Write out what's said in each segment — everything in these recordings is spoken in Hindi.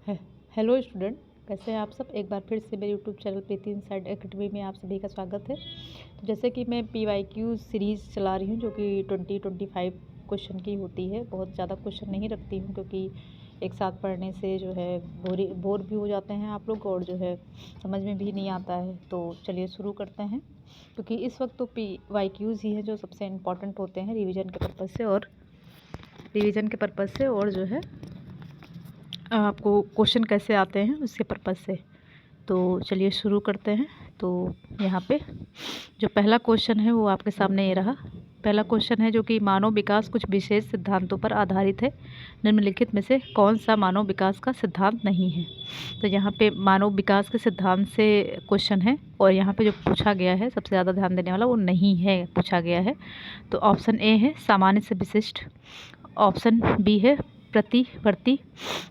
है। हेलो स्टूडेंट, कैसे हैं आप सब। एक बार फिर से मेरे यूट्यूब चैनल प्रीति इनसाइड एकेडमी में आप सभी का स्वागत है। तो जैसे कि मैं PYQ सीरीज़ चला रही हूँ जो कि 20-25 क्वेश्चन की होती है। बहुत ज़्यादा क्वेश्चन नहीं रखती हूँ क्योंकि एक साथ पढ़ने से जो है बोर भी हो जाते हैं आप लोग और जो है समझ में भी नहीं आता है। तो चलिए शुरू करते हैं, क्योंकि इस वक्त तो PYQs ही हैं जो सबसे इम्पॉर्टेंट होते हैं रिविज़न के पर्पज़ से और जो है आपको क्वेश्चन कैसे आते हैं उसके पर्पज़ से। तो चलिए शुरू करते हैं। तो यहाँ पे जो पहला क्वेश्चन है वो आपके सामने ये रहा। पहला क्वेश्चन है जो कि मानव विकास कुछ विशेष सिद्धांतों पर आधारित है, निम्नलिखित में से कौन सा मानव विकास का सिद्धांत नहीं है। तो यहाँ पे मानव विकास के सिद्धांत से क्वेश्चन है और यहाँ पे जो पूछा गया है सबसे ज़्यादा ध्यान देने वाला वो नहीं है पूछा गया है। तो ऑप्शन ए है सामान्य से विशिष्ट, ऑप्शन बी है प्रतिवर्ती,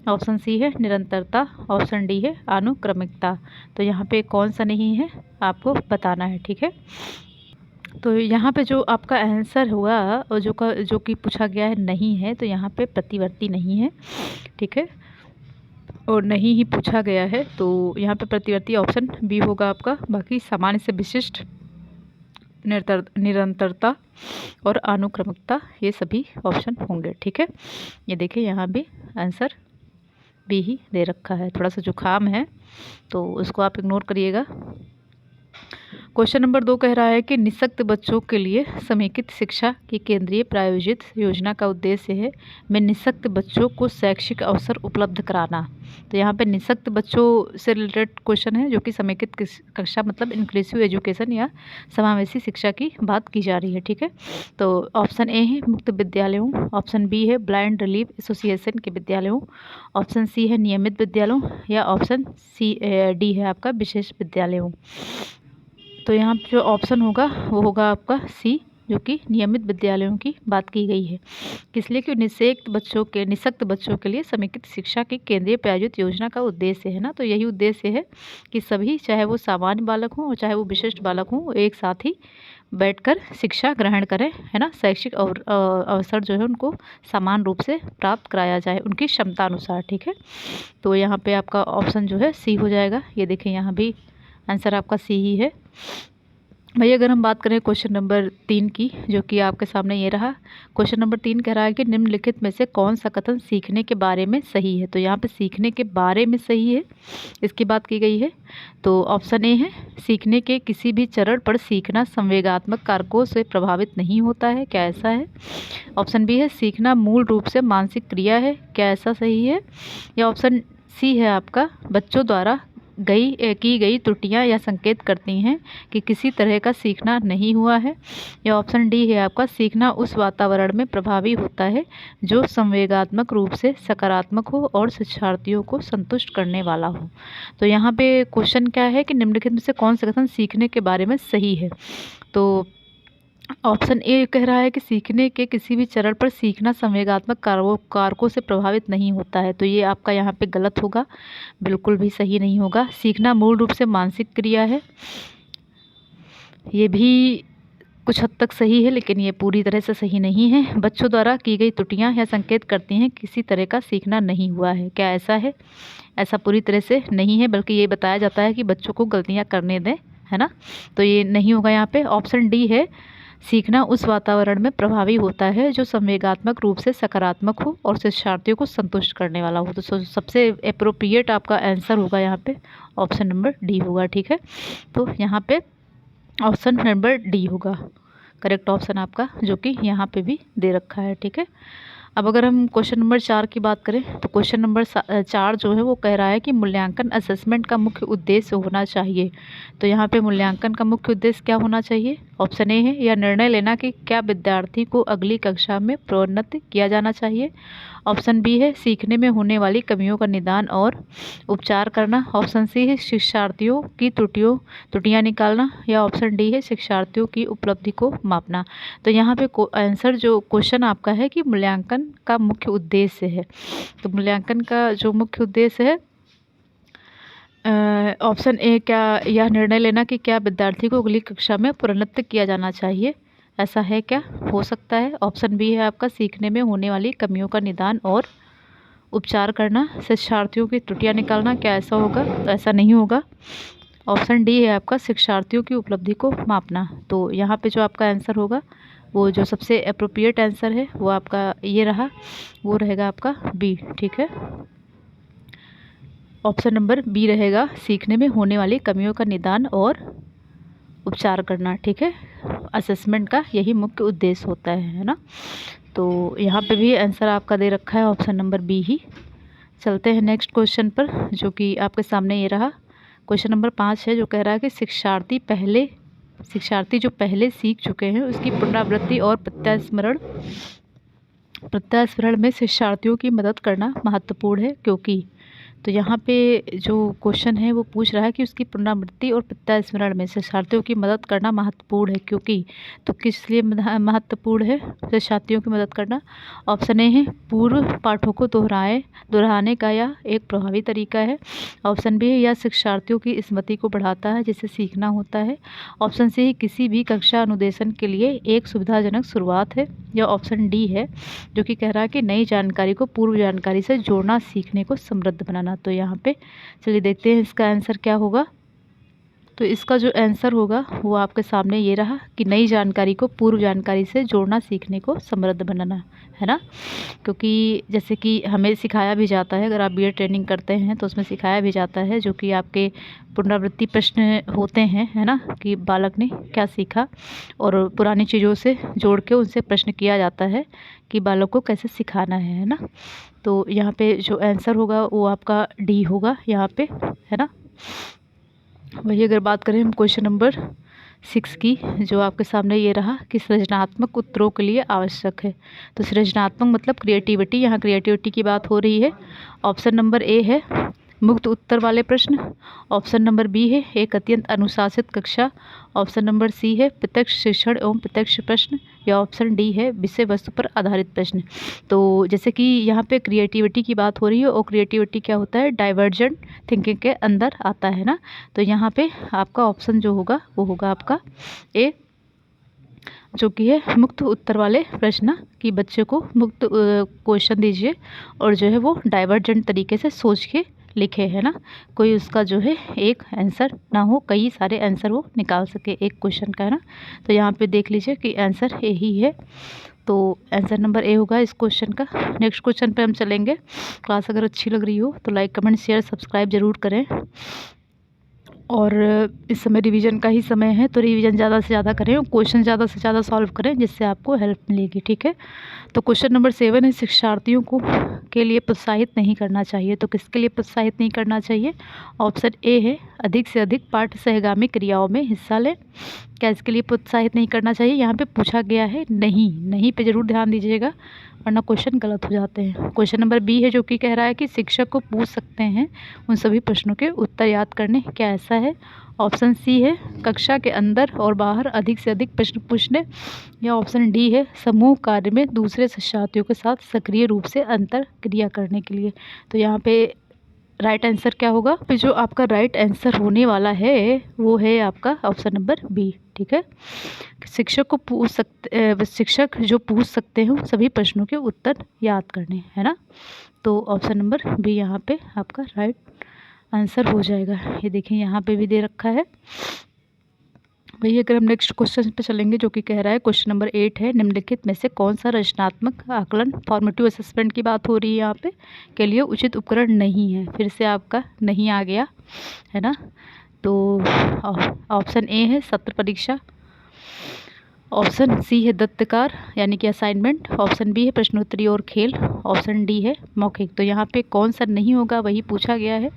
ऑप्शन सी है निरंतरता, ऑप्शन डी है अनुक्रमिकता। तो यहाँ पे कौन सा नहीं है आपको बताना है, ठीक है। तो यहाँ पे जो आपका आंसर हुआ और जो कि पूछा गया है नहीं है, तो यहाँ पे प्रतिवर्ती नहीं है, ठीक है, और नहीं ही पूछा गया है। तो यहाँ पे प्रतिवर्ती ऑप्शन बी होगा आपका। बाकी सामान्य से विशिष्ट, निरंतरता और अनुक्रमिकता ये सभी ऑप्शन होंगे, ठीक है। ये देखिए यहाँ भी आंसर बी ही दे रखा है। थोड़ा सा जुकाम है तो उसको आप इग्नोर करिएगा। क्वेश्चन नंबर 2 कह रहा है कि निःशक्त बच्चों के लिए समेकित शिक्षा की केंद्रीय प्रायोजित योजना का उद्देश्य है में निःशक्त बच्चों को शैक्षिक अवसर उपलब्ध कराना। तो यहाँ पे निःशक्त बच्चों से रिलेटेड क्वेश्चन है जो कि समेकित कक्षा मतलब इंक्लूसिव एजुकेशन या समावेशी शिक्षा की बात की जा रही है, ठीक है। तो ऑप्शन ए है मुक्त विद्यालयों, ऑप्शन बी है ब्लाइंड रिलीफ एसोसिएशन के विद्यालयों, ऑप्शन सी है नियमित विद्यालयों या ऑप्शन डी है आपका विशेष विद्यालयों। तो यहाँ जो ऑप्शन होगा वो होगा आपका सी, जो कि नियमित विद्यालयों की बात की गई है। इसलिए कि निःशक्त बच्चों के लिए समेकित शिक्षा की केंद्रीय प्रायोजित योजना का उद्देश्य है ना। तो यही उद्देश्य है कि सभी, चाहे वो सामान्य बालक हों और चाहे वो विशिष्ट बालक हों, एक साथ ही बैठकर शिक्षा ग्रहण करें, है ना। शैक्षिक और अवसर जो है उनको समान रूप से प्राप्त कराया जाए उनकी क्षमता अनुसार, ठीक है। तो यहाँ पे आपका ऑप्शन जो है सी हो जाएगा। ये देखें यहाँ भी आंसर आपका सी ही है। भैया अगर हम बात करें क्वेश्चन नंबर 3 की, जो कि आपके सामने ये रहा। क्वेश्चन नंबर 3 कह रहा है कि निम्नलिखित में से कौन सा कथन सीखने के बारे में सही है। तो यहाँ पे सीखने के बारे में सही है, इसकी बात की गई है। तो ऑप्शन ए है सीखने के किसी भी चरण पर सीखना संवेगात्मक कारकों से प्रभावित नहीं होता है, क्या ऐसा है। ऑप्शन बी है सीखना मूल रूप से मानसिक क्रिया है, क्या ऐसा सही है। या ऑप्शन सी है आपका बच्चों द्वारा की गई त्रुटियां या संकेत करती हैं कि किसी तरह का सीखना नहीं हुआ है। या ऑप्शन डी है आपका सीखना उस वातावरण में प्रभावी होता है जो संवेगात्मक रूप से सकारात्मक हो और शिक्षार्थियों को संतुष्ट करने वाला हो। तो यहाँ पे क्वेश्चन क्या है कि निम्नलिखित में से कौन सा कथन सीखने के बारे में सही है। तो ऑप्शन ए कह रहा है कि सीखने के किसी भी चरण पर सीखना संवेगात्मक कारकों से प्रभावित नहीं होता है। तो ये आपका यहाँ पे गलत होगा, बिल्कुल भी सही नहीं होगा। सीखना मूल रूप से मानसिक क्रिया है, ये भी कुछ हद तक सही है लेकिन ये पूरी तरह से सही नहीं है। बच्चों द्वारा की गई त्रुटियां या संकेत करती हैं किसी तरह का सीखना नहीं हुआ है, क्या ऐसा है। ऐसा पूरी तरह से नहीं है, बल्कि ये बताया जाता है कि बच्चों को गलतियां करने दें, है ना। तो ये नहीं होगा यहाँ पे। ऑप्शन डी है सीखना उस वातावरण में प्रभावी होता है जो संवेगात्मक रूप से सकारात्मक हो और शिक्षार्थियों को संतुष्ट करने वाला हो। तो सबसे एप्रोप्रिएट आपका आंसर होगा यहाँ पे ऑप्शन नंबर डी होगा, ठीक है। तो यहाँ पे ऑप्शन नंबर डी होगा करेक्ट ऑप्शन आपका, जो कि यहाँ पे भी दे रखा है, ठीक है। अब अगर हम क्वेश्चन नंबर 4 की बात करें तो क्वेश्चन नंबर 4 जो है वो कह रहा है कि मूल्यांकन असेसमेंट का मुख्य उद्देश्य होना चाहिए। तो यहाँ पे मूल्यांकन का मुख्य उद्देश्य क्या होना चाहिए। ऑप्शन ए है यह निर्णय लेना कि क्या विद्यार्थी को अगली कक्षा में प्रोन्नत किया जाना चाहिए। ऑप्शन बी है सीखने में होने वाली कमियों का निदान और उपचार करना। ऑप्शन सी है शिक्षार्थियों की त्रुटियां निकालना। या ऑप्शन डी है शिक्षार्थियों की उपलब्धि को मापना। तो यहाँ पे आंसर जो क्वेश्चन आपका है कि मूल्यांकन का मुख्य उद्देश्य है। तो मूल्यांकन का जो मुख्य उद्देश्य है ऑप्शन ए क्या यह निर्णय लेना कि क्या विद्यार्थी को अगली कक्षा में प्रोन्नत किया जाना चाहिए, ऐसा है क्या, हो सकता है। ऑप्शन बी है आपका सीखने में होने वाली कमियों का निदान और उपचार करना, शिक्षार्थियों की त्रुटियां निकालना, क्या ऐसा होगा? तो ऐसा नहीं होगा। ऑप्शन डी है आपका शिक्षार्थियों की उपलब्धि को मापना। तो यहाँ पे जो आपका आंसर होगा, वो जो सबसे अप्रोप्रिएट आंसर है वो आपका ये रहा, वो रहेगा आपका बी। ठीक है, ऑप्शन नंबर बी रहेगा, सीखने में होने वाली कमियों का निदान और उपचार करना। ठीक है, असेसमेंट का यही मुख्य उद्देश्य होता है ना। तो यहाँ पे भी आंसर आपका दे रखा है ऑप्शन नंबर बी ही। चलते हैं नेक्स्ट क्वेश्चन पर, जो कि आपके सामने ये रहा। क्वेश्चन नंबर 5 है, जो कह रहा है कि शिक्षार्थी जो पहले सीख चुके हैं उसकी पुनरावृत्ति और प्रत्यास्मरण में शिक्षार्थियों की मदद करना महत्वपूर्ण है, क्योंकि। तो यहाँ पे जो क्वेश्चन है वो पूछ रहा है कि उसकी पुनरावृत्ति और प्रत्यास्मरण में शिक्षार्थियों की मदद करना महत्वपूर्ण है, क्योंकि। तो किस लिए महत्वपूर्ण है शिक्षार्थियों की मदद करना? ऑप्शन ए है, पूर्व पाठों को दोहराने का यह एक प्रभावी तरीका है। ऑप्शन बी है, यह शिक्षार्थियों की स्मृति को बढ़ाता है जिससे सीखना होता है। ऑप्शन सी है, किसी भी कक्षा अनुदेशन के लिए एक सुविधाजनक शुरुआत है। या ऑप्शन डी है, जो कि कह रहा है कि नई जानकारी को पूर्व जानकारी से जोड़ना सीखने को समृद्ध बनाना। तो यहाँ पे चलिए देखते हैं इसका आंसर क्या होगा। तो इसका जो आंसर होगा वो आपके सामने ये रहा कि नई जानकारी को पूर्व जानकारी से जोड़ना सीखने को समृद्ध बनाना, है ना। क्योंकि जैसे कि हमें सिखाया भी जाता है, अगर आप बीएड ट्रेनिंग करते हैं तो उसमें सिखाया भी जाता है, जो कि आपके पुनरावृत्ति प्रश्न होते हैं, है ना, कि बालक ने क्या सीखा, और पुरानी चीज़ों से जोड़ के उनसे प्रश्न किया जाता है कि बालक को कैसे सिखाना है ना। तो यहाँ पे जो आंसर होगा वो आपका डी होगा यहाँ पे, है ना। वही अगर बात करें हम क्वेश्चन नंबर 6 की, जो आपके सामने ये रहा कि सृजनात्मक उत्तरों के लिए आवश्यक है। तो सृजनात्मक मतलब क्रिएटिविटी, यहाँ क्रिएटिविटी की बात हो रही है। ऑप्शन नंबर ए है मुक्त उत्तर वाले प्रश्न। ऑप्शन नंबर बी है एक अत्यंत अनुशासित कक्षा। ऑप्शन नंबर सी है प्रत्यक्ष शिक्षण एवं प्रत्यक्ष प्रश्न। या ऑप्शन डी है विषय वस्तु पर आधारित प्रश्न। तो जैसे कि यहाँ पे क्रिएटिविटी की बात हो रही है, और क्रिएटिविटी क्या होता है, डाइवर्जेंट थिंकिंग के अंदर आता है ना। तो यहाँ पे आपका ऑप्शन जो होगा वो होगा आपका ए, जो कि है मुक्त उत्तर वाले प्रश्न, कि बच्चे को मुक्त क्वेश्चन दीजिए और जो है वो डाइवर्जेंट तरीके से सोच के लिखे, है ना। कोई उसका जो है एक आंसर ना हो, कई सारे आंसर वो निकाल सके एक क्वेश्चन का, है ना। तो यहाँ पे देख लीजिए कि आंसर ए ही है। तो आंसर नंबर ए होगा इस क्वेश्चन का। नेक्स्ट क्वेश्चन पे हम चलेंगे। क्लास अगर अच्छी लग रही हो तो लाइक कमेंट शेयर सब्सक्राइब जरूर करें। और इस समय रिवीजन का ही समय है, तो रिवीजन ज़्यादा से ज़्यादा करें और क्वेश्चन ज़्यादा से ज़्यादा सॉल्व करें, जिससे आपको हेल्प मिलेगी। ठीक है, तो क्वेश्चन नंबर 7 है, शिक्षार्थियों को के लिए प्रोत्साहित नहीं करना चाहिए। तो किसके लिए प्रोत्साहित नहीं करना चाहिए? ऑप्शन ए है अधिक से अधिक पाठ सहगामी क्रियाओं में हिस्सा लें। क्या इसके लिए प्रोत्साहित नहीं करना चाहिए? यहाँ पे पूछा गया है नहीं पे ज़रूर ध्यान दीजिएगा, वरना क्वेश्चन गलत हो जाते हैं। क्वेश्चन नंबर बी है, जो कि कह रहा है कि शिक्षक को पूछ सकते हैं उन सभी प्रश्नों के उत्तर याद करने। क्या ऐसा है? ऑप्शन सी है कक्षा के अंदर और बाहर अधिक से अधिक प्रश्न पूछने। या ऑप्शन डी है समूह कार्य में दूसरे शिक्षार्थियों के साथ सक्रिय रूप से अंतर क्रिया करने के लिए। तो यहाँ पे राइट आंसर क्या होगा? तो जो आपका राइट आंसर होने वाला है वो है आपका ऑप्शन नंबर बी। ठीक है, शिक्षक जो पूछ सकते हैं उन सभी प्रश्नों के उत्तर याद करने, है ना। तो ऑप्शन नंबर बी यहाँ पे आपका राइट आंसर हो जाएगा। ये देखिए यहाँ पे भी दे रखा है। वही अगर हम नेक्स्ट क्वेश्चन पे चलेंगे, जो कि कह रहा है क्वेश्चन नंबर 8 है, निम्नलिखित में से कौन सा रचनात्मक आकलन फॉर्मेटिव असेसमेंट की बात हो रही है यहाँ पे के लिए उचित उपकरण नहीं है। फिर से आपका नहीं आ गया, है ना। तो ऑप्शन ए है सत्र परीक्षा। ऑप्शन सी है दत्तकार यानी कि असाइनमेंट। ऑप्शन बी है प्रश्नोत्तरी और खेल। ऑप्शन डी है मौखिक। तो यहाँ पे कौन सा नहीं होगा वही पूछा गया है,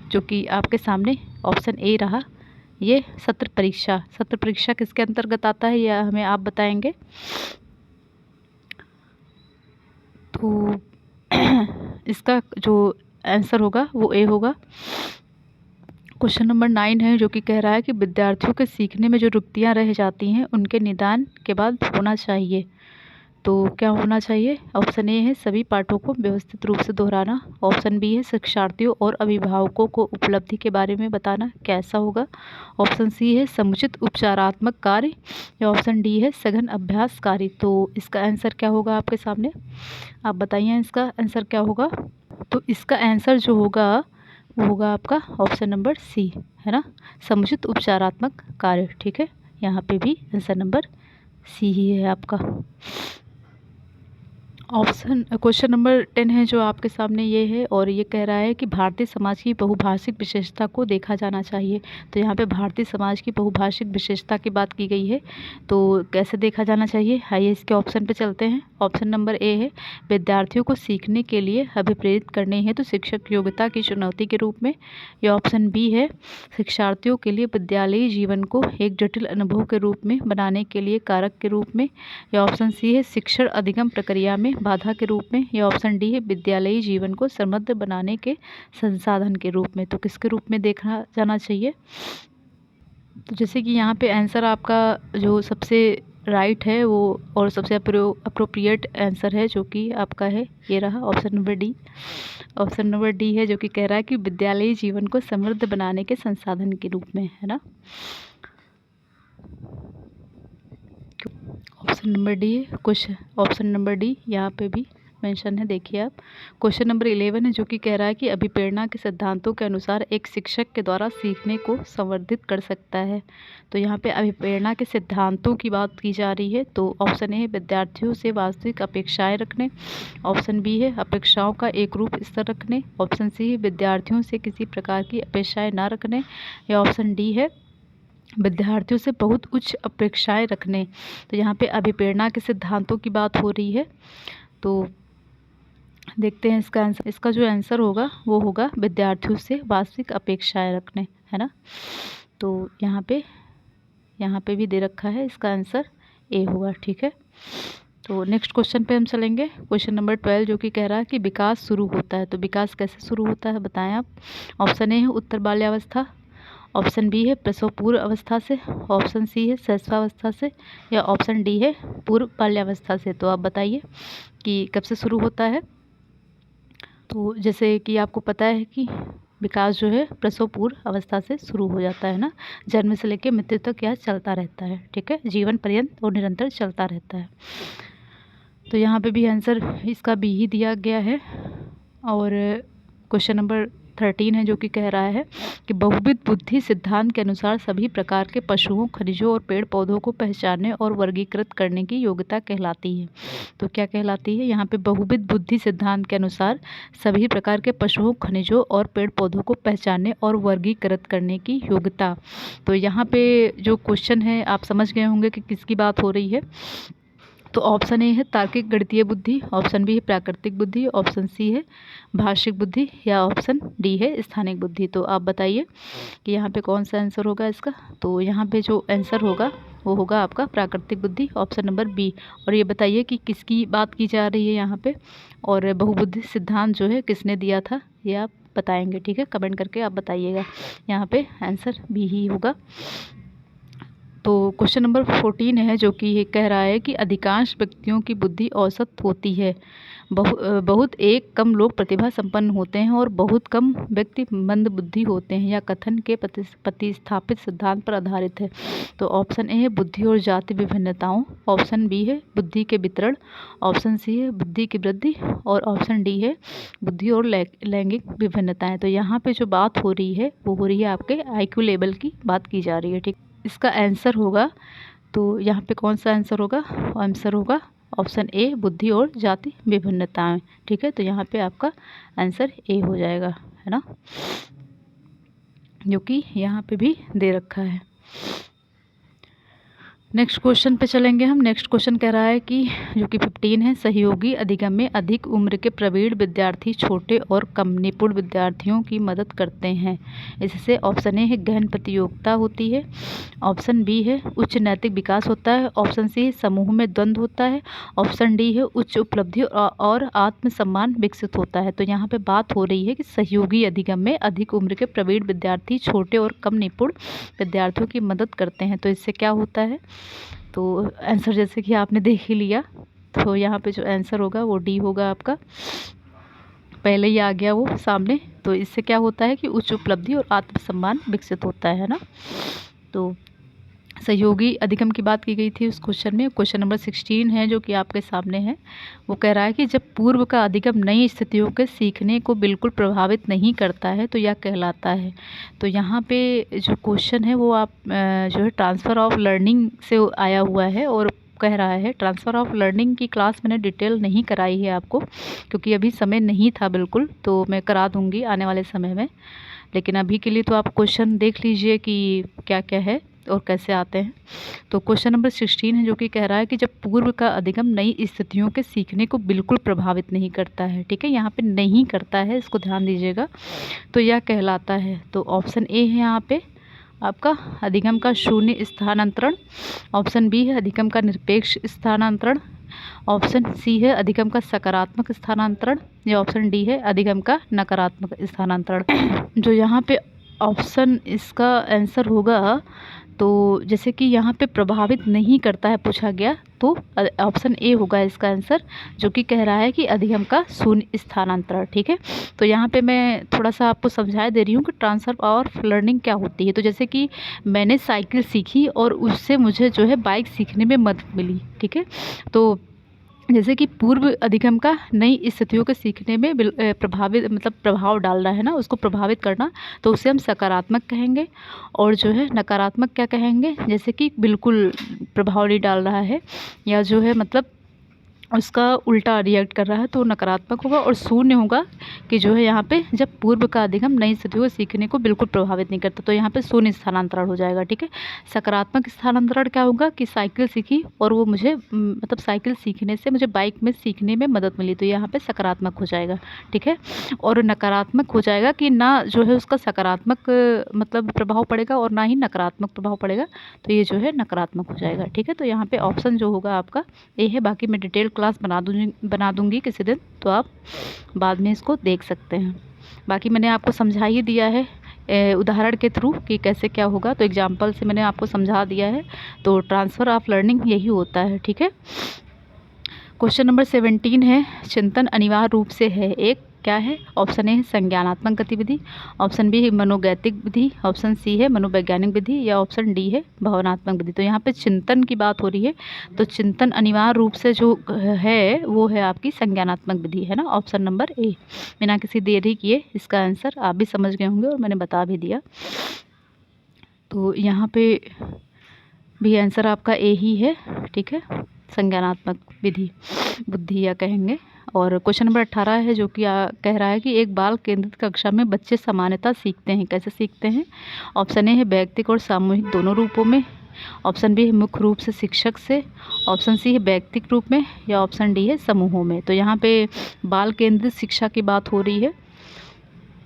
जो कि आपके सामने ऑप्शन ए रहा, ये सत्र परीक्षा। सत्र परीक्षा किसके अंतर्गत आता है यह हमें आप बताएंगे। तो इसका जो आंसर होगा वो ए होगा। क्वेश्चन नंबर 9 है, जो कि कह रहा है कि विद्यार्थियों के सीखने में जो रुकावटें रह जाती हैं उनके निदान के बाद होना चाहिए। तो क्या होना चाहिए? ऑप्शन ए है सभी पाठों को व्यवस्थित रूप से दोहराना। ऑप्शन बी है शिक्षार्थियों और अभिभावकों को उपलब्धि के बारे में बताना, कैसा होगा। ऑप्शन सी है समुचित उपचारात्मक कार्य, या ऑप्शन डी है सघन अभ्यास कार्य। तो इसका आंसर क्या होगा आपके सामने? आप बताइए इसका आंसर क्या होगा। तो इसका आंसर जो होगा वो होगा आपका ऑप्शन नंबर सी, है ना, समुचित उपचारात्मक कार्य। ठीक है, यहाँ पे भी आंसर नंबर सी ही है आपका। क्वेश्चन नंबर 10 है जो आपके सामने ये है, और ये कह रहा है कि भारतीय समाज की बहुभाषिक विशेषता को देखा जाना चाहिए। तो यहाँ पे भारतीय समाज की बहुभाषिक विशेषता की बात की गई है, तो कैसे देखा जाना चाहिए? आइए इसके ऑप्शन पे चलते हैं। ऑप्शन नंबर ए है विद्यार्थियों को सीखने के लिए अभिप्रेरित करने हेतु शिक्षक योग्यता की चुनौती के रूप में, या ऑप्शन बी है शिक्षार्थियों के लिए विद्यालयी जीवन को एक जटिल अनुभव के रूप में बनाने के लिए कारक के रूप में, या ऑप्शन सी है शिक्षण अधिगम प्रक्रिया में बाधा के रूप में, या ऑप्शन डी है विद्यालयी जीवन को समृद्ध बनाने के संसाधन के रूप में। तो किसके रूप में देखा जाना चाहिए? तो जैसे कि यहाँ पे आंसर आपका जो सबसे राइट है वो और सबसे अप्रोप्रिएट आंसर है जो कि आपका है, ये रहा option number D. Option number D है जो कि कह रहा है कि विद्यालयी जीवन को समृद्ध बनाने के संसाधन के रूप में, है ना। ऑप्शन नंबर डी है क्वेश्चन, ऑप्शन नंबर डी यहाँ पे भी मेंशन है। देखिए आप, क्वेश्चन नंबर 11 है जो कि कह रहा है कि अभिप्रेरणा के सिद्धांतों के अनुसार एक शिक्षक के द्वारा सीखने को संवर्धित कर सकता है। तो यहाँ पे अभिप्रेरणा के सिद्धांतों की बात की जा रही है। तो ऑप्शन ए है विद्यार्थियों से वास्तविक अपेक्षाएं रखने, ऑप्शन बी है अपेक्षाओं का एक रूप स्तर रखने, ऑप्शन सी है विद्यार्थियों से किसी प्रकार की अपेक्षाएं न रखने, या ऑप्शन डी है विद्यार्थियों से बहुत उच्च अपेक्षाएं रखने। तो यहाँ पे अभिप्रेरणा के सिद्धांतों की बात हो रही है। तो देखते हैं इसका आंसर। इसका जो आंसर होगा वो होगा विद्यार्थियों से वास्तविक अपेक्षाएं रखने, है ना। तो यहाँ पे भी दे रखा है, इसका आंसर ए होगा। ठीक है, तो नेक्स्ट क्वेश्चन पे हम चलेंगे। क्वेश्चन नंबर 12 जो कि कह रहा है कि विकास शुरू होता है। तो विकास कैसे शुरू होता है बताएं आप। ऑप्शन ए है उत्तर बाल्यावस्था, ऑप्शन बी है प्रसव पूर्व अवस्था से, ऑप्शन सी है शैशवावस्था से, या ऑप्शन डी है पूर्व बाल्यावस्था से। तो आप बताइए कि कब से शुरू होता है। तो जैसे कि आपको पता है कि विकास जो है प्रसव पूर्व अवस्था से शुरू हो जाता है ना, जन्म से लेकर मृत्यु तक यह चलता रहता है। ठीक है, जीवन पर्यंत और निरंतर चलता रहता है। तो यहाँ पे भी आंसर इसका बी ही दिया गया है। और क्वेश्चन नंबर 13 है जो कि कह रहा है कि बहुविध बुद्धि सिद्धांत के अनुसार सभी प्रकार के पशुओं, खनिजों और पेड़ पौधों को पहचानने और वर्गीकृत करने की योग्यता कहलाती है। तो क्या कहलाती है? यहाँ पे बहुविध बुद्धि सिद्धांत के अनुसार सभी प्रकार के पशुओं, खनिजों और पेड़ पौधों को पहचानने और वर्गीकृत करने की योग्यता। तो यहाँ पे जो क्वेश्चन है आप समझ गए होंगे कि किसकी बात हो रही है। तो ऑप्शन ए है तार्किक गणितीय बुद्धि, ऑप्शन बी है प्राकृतिक बुद्धि, ऑप्शन सी है भाषिक बुद्धि, या ऑप्शन डी है स्थानिक बुद्धि। तो आप बताइए कि यहाँ पे कौन सा आंसर होगा इसका। तो यहाँ पे जो आंसर होगा वो होगा आपका प्राकृतिक बुद्धि, ऑप्शन नंबर बी। और ये बताइए कि किसकी बात की जा रही है यहाँ पे, और बहुबुद्धि सिद्धांत जो है किसने दिया था, ये आप बताएंगे। ठीक है, कमेंट करके आप बताइएगा। यहाँ पे आंसर बी ही होगा। तो क्वेश्चन नंबर 14 है जो कि ये कह रहा है कि अधिकांश व्यक्तियों की बुद्धि औसत होती है। बहुत एक कम लोग प्रतिभा संपन्न होते हैं और बहुत कम व्यक्ति मंद बुद्धि होते हैं। यह कथन के प्रतिस्थापित सिद्धांत पर आधारित है। तो ऑप्शन ए है बुद्धि और जाति विभिन्नताओं, ऑप्शन बी है बुद्धि के वितरण, ऑप्शन सी है बुद्धि की वृद्धि, और ऑप्शन डी है बुद्धि और लैंगिक विभिन्नताएं। तो यहाँ पे जो बात हो रही है वो हो रही है आपके IQ लेवल की बात की जा रही है। ठीक, इसका आंसर होगा, तो यहाँ पे कौन सा आंसर होगा? आंसर होगा ऑप्शन ए बुद्धि और जाति विभिन्नताएं। ठीक है, तो यहाँ पे आपका आंसर ए हो जाएगा, है ना, जो कि यहाँ पे भी दे रखा है। नेक्स्ट क्वेश्चन पे चलेंगे हम। नेक्स्ट क्वेश्चन कह रहा है कि जो कि 15 है, सहयोगी अधिगम में अधिक उम्र के प्रवीण विद्यार्थी छोटे और कम निपुण विद्यार्थियों की मदद करते हैं। इससे ऑप्शन ए है गहन प्रतियोगिता होती है, ऑप्शन बी है उच्च नैतिक विकास होता है, ऑप्शन सी है समूह में द्वंद्व होता है, ऑप्शन डी है उच्च उपलब्धि और आत्मसम्मान विकसित होता है। तो यहाँ पे बात हो रही है कि सहयोगी अधिगम में अधिक उम्र के प्रवीण विद्यार्थी छोटे और कम निपुण विद्यार्थियों की मदद करते हैं। तो इससे क्या होता है? तो आंसर जैसे कि आपने देख ही लिया तो यहाँ पे जो आंसर होगा वो डी होगा आपका। पहले ही आ गया वो सामने। तो इससे क्या होता है कि उच्च उपलब्धि और आत्मसम्मान विकसित होता है ना। तो सहयोगी अधिगम की बात की गई थी उस क्वेश्चन में। क्वेश्चन नंबर 16 है जो कि आपके सामने है। वो कह रहा है कि जब पूर्व का अधिगम नई स्थितियों के सीखने को बिल्कुल प्रभावित नहीं करता है तो यह कहलाता है। तो यहाँ पे जो क्वेश्चन है वो आप जो है ट्रांसफ़र ऑफ लर्निंग से आया हुआ है और कह रहा है ट्रांसफ़र ऑफ लर्निंग की क्लास मैंने डिटेल नहीं कराई है आपको, क्योंकि अभी समय नहीं था बिल्कुल, तो मैं करा दूँगी आने वाले समय में। लेकिन अभी के लिए तो आप क्वेश्चन देख लीजिए कि क्या क्या है और कैसे आते हैं। तो क्वेश्चन नंबर 16 है जो कि कह रहा है कि जब पूर्व का अधिगम नई स्थितियों के सीखने को बिल्कुल प्रभावित नहीं करता है, ठीक है, यहाँ पे नहीं करता है, इसको ध्यान दीजिएगा, तो यह कहलाता है। तो ऑप्शन ए है यहाँ पे आपका अधिगम का शून्य स्थानांतरण, ऑप्शन बी है अधिगम का निरपेक्ष स्थानांतरण, ऑप्शन सी है अधिगम का सकारात्मक स्थानांतरण, या ऑप्शन डी है अधिगम का नकारात्मक स्थानांतरण। जो यहाँ पे ऑप्शन इसका आंसर होगा, तो जैसे कि यहाँ पे प्रभावित नहीं करता है पूछा गया, तो ऑप्शन ए होगा इसका आंसर, जो कि कह रहा है कि अधिगम का शून्य स्थानांतरण, ठीक है। तो यहाँ पे मैं थोड़ा सा आपको समझा दे रही हूँ कि ट्रांसफ़र ऑफ लर्निंग क्या होती है। तो जैसे कि मैंने साइकिल सीखी और उससे मुझे जो है बाइक सीखने में मदद मिली, ठीक है। तो जैसे कि पूर्व अधिगम का नई स्थितियों के सीखने में प्रभावित मतलब प्रभाव डालना है ना, उसको प्रभावित करना, तो उसे हम सकारात्मक कहेंगे। और जो है नकारात्मक क्या कहेंगे, जैसे कि बिल्कुल प्रभाव नहीं डाल रहा है या जो है मतलब उसका उल्टा रिएक्ट कर रहा है, तो नकारात्मक होगा। और शून्य होगा कि जो है यहाँ पे जब पूर्व का अधिगम नई स्थितियों को सीखने को बिल्कुल प्रभावित नहीं करता, तो यहाँ पे शून्य स्थानांतरण हो जाएगा, ठीक है। सकारात्मक स्थानांतरण क्या होगा कि साइकिल सीखी और वो मुझे मतलब साइकिल सीखने से मुझे बाइक में सीखने में मदद मिली, तो यहाँ पे सकारात्मक हो जाएगा, ठीक है। और नकारात्मक हो जाएगा कि ना जो है उसका सकारात्मक मतलब प्रभाव पड़ेगा और ना ही नकारात्मक प्रभाव पड़ेगा, तो ये जो है नकारात्मक हो जाएगा, ठीक है। तो यहाँ पे ऑप्शन जो होगा आपका ए है। बाकी मैं डिटेल क्लास बना दूँगी किसी दिन, तो आप बाद में इसको देख सकते हैं। बाकी मैंने आपको समझा ही दिया है उदाहरण के थ्रू कि कैसे क्या होगा, तो एग्जाम्पल से मैंने आपको समझा दिया है। तो ट्रांसफ़र ऑफ लर्निंग यही होता है, ठीक है। क्वेश्चन नंबर 17 है, चिंतन अनिवार्य रूप से है एक क्या है, ऑप्शन ए है संज्ञानात्मक गतिविधि, ऑप्शन बी है मनोगैतिक विधि, ऑप्शन सी है मनोवैज्ञानिक विधि, या ऑप्शन डी है भावनात्मक विधि। तो यहाँ पे चिंतन की बात हो रही है, तो चिंतन अनिवार्य रूप से जो है वो है आपकी संज्ञानात्मक विधि, है ना, ऑप्शन नंबर ए। बिना किसी देरी किए इसका आंसर आप भी समझ गए होंगे और मैंने बता भी दिया। तो यहाँ पे भी आंसर आपका ए ही है, ठीक है, संज्ञानात्मक विधि बुद्धि या कहेंगे। और क्वेश्चन नंबर 18 है जो कि कह रहा है कि एक बाल केंद्रित कक्षा में बच्चे सामान्यतः सीखते हैं, कैसे सीखते हैं। ऑप्शन ए है व्यक्तिगत और सामूहिक दोनों रूपों में, ऑप्शन बी है मुख्य रूप से शिक्षक से, ऑप्शन सी है व्यक्तिगत रूप में, या ऑप्शन डी है समूहों में। तो यहाँ पे बाल केंद्रित शिक्षा की बात हो रही है।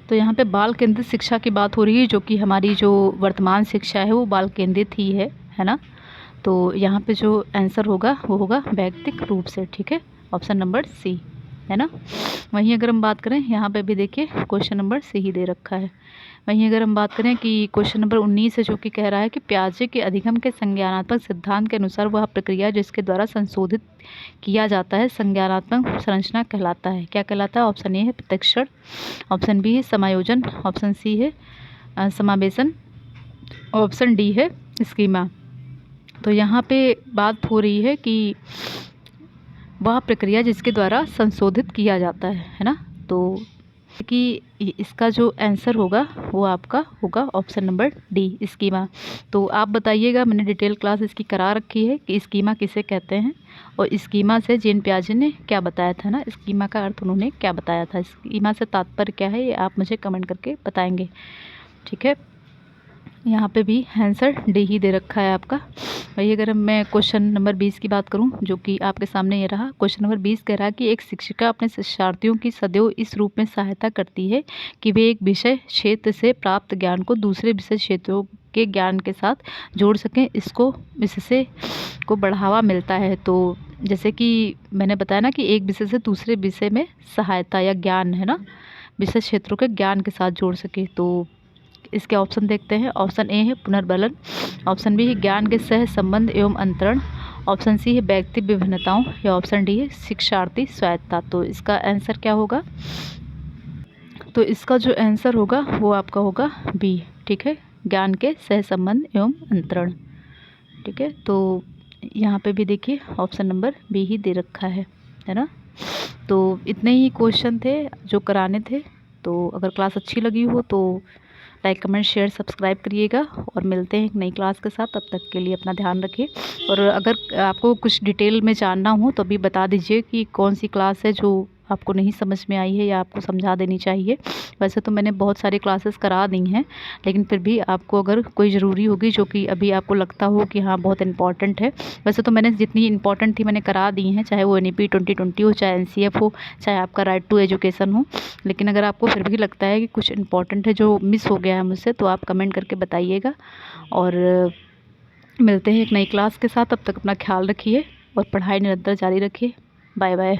तो यहाँ पे बाल केंद्रित शिक्षा की बात हो रही है, जो कि हमारी जो वर्तमान शिक्षा है वो बाल केंद्रित ही है ना। तो यहाँ पे जो आंसर होगा वो होगा व्यक्तिगत रूप से, ठीक है, ऑप्शन नंबर सी, है ना। वहीं अगर हम बात करें, यहाँ पे भी देखिए क्वेश्चन नंबर सी ही दे रखा है। वहीं अगर हम बात करें कि क्वेश्चन नंबर 19 है जो कि कह रहा है कि पियाजे के अधिगम के संज्ञानात्मक सिद्धांत के अनुसार वह प्रक्रिया जिसके द्वारा संशोधित किया जाता है संज्ञानात्मक संरचना कहलाता है, क्या कहलाता है। ऑप्शन ए है प्रत्यक्षण, ऑप्शन बी है समायोजन, ऑप्शन सी है समावेशन, ऑप्शन डी है स्कीमा। तो यहाँ पे बात हो रही है कि वह प्रक्रिया जिसके द्वारा संशोधित किया जाता है ना। तो कि इसका जो आंसर होगा वो आपका होगा ऑप्शन नंबर डी स्कीमा। तो आप बताइएगा, मैंने डिटेल क्लास इसकी करा रखी है कि स्कीमा किसे कहते हैं, और स्कीमा से जीन पियाजे ने क्या बताया था ना, स्कीमा का अर्थ उन्होंने क्या बताया था, स्कीमा से तात्पर्य क्या है, ये आप मुझे कमेंट करके बताएंगे, ठीक है। यहाँ पे भी आंसर डी ही दे रखा है आपका। वही अगर मैं क्वेश्चन नंबर 20 की बात करूँ जो कि आपके सामने ये रहा। क्वेश्चन नंबर 20 कह रहा है कि एक शिक्षिका अपने शिक्षार्थियों की सदैव इस रूप में सहायता करती है कि वे एक विषय क्षेत्र से प्राप्त ज्ञान को दूसरे विषय क्षेत्रों के ज्ञान के साथ जोड़ सकें, इससे को बढ़ावा मिलता है। तो जैसे कि मैंने बताया ना कि एक विषय से दूसरे विषय में सहायता या ज्ञान, है ना, विषय क्षेत्रों के ज्ञान के साथ जोड़ सके। तो इसके ऑप्शन देखते हैं। ऑप्शन ए है पुनर्बलन, ऑप्शन बी है ज्ञान के सह संबंध एवं अंतरण, ऑप्शन सी है व्यक्ति विभिन्नताओं या ऑप्शन डी है शिक्षार्थी स्वायत्तता। तो इसका आंसर क्या होगा? तो इसका जो आंसर होगा वो आपका होगा बी, ठीक है, ज्ञान के सहसंबंध एवं अंतरण। ठीक है, तो यहाँ पे भी देखिए ऑप्शन नंबर बी ही दे रखा है ना। तो इतने ही क्वेश्चन थे जो कराने थे। तो अगर क्लास अच्छी लगी हो तो लाइक कमेंट शेयर सब्सक्राइब करिएगा और मिलते हैं एक नई क्लास के साथ। तब तक के लिए अपना ध्यान रखिए और अगर आपको कुछ डिटेल में जानना हो तो अभी बता दीजिए कि कौन सी क्लास है जो आपको नहीं समझ में आई है या आपको समझा देनी चाहिए। वैसे तो मैंने बहुत सारी क्लासेस करा दी हैं, लेकिन फिर भी आपको अगर कोई ज़रूरी होगी जो कि अभी आपको लगता हो कि हाँ बहुत इंपॉर्टेंट है। वैसे तो मैंने जितनी इंपॉर्टेंट थी मैंने करा दी हैं, चाहे वो NEP 2020 हो, चाहे NCF हो, चाहे आपका राइट टू एजुकेशन हो। लेकिन अगर आपको फिर भी लगता है कि कुछ इंपॉर्टेंट है जो मिस हो गया है मुझसे, तो आप कमेंट करके बताइएगा। और मिलते हैं एक नई क्लास के साथ। तब तक अपना ख्याल रखिए और पढ़ाई निरंतर जारी रखिए। Bye bye.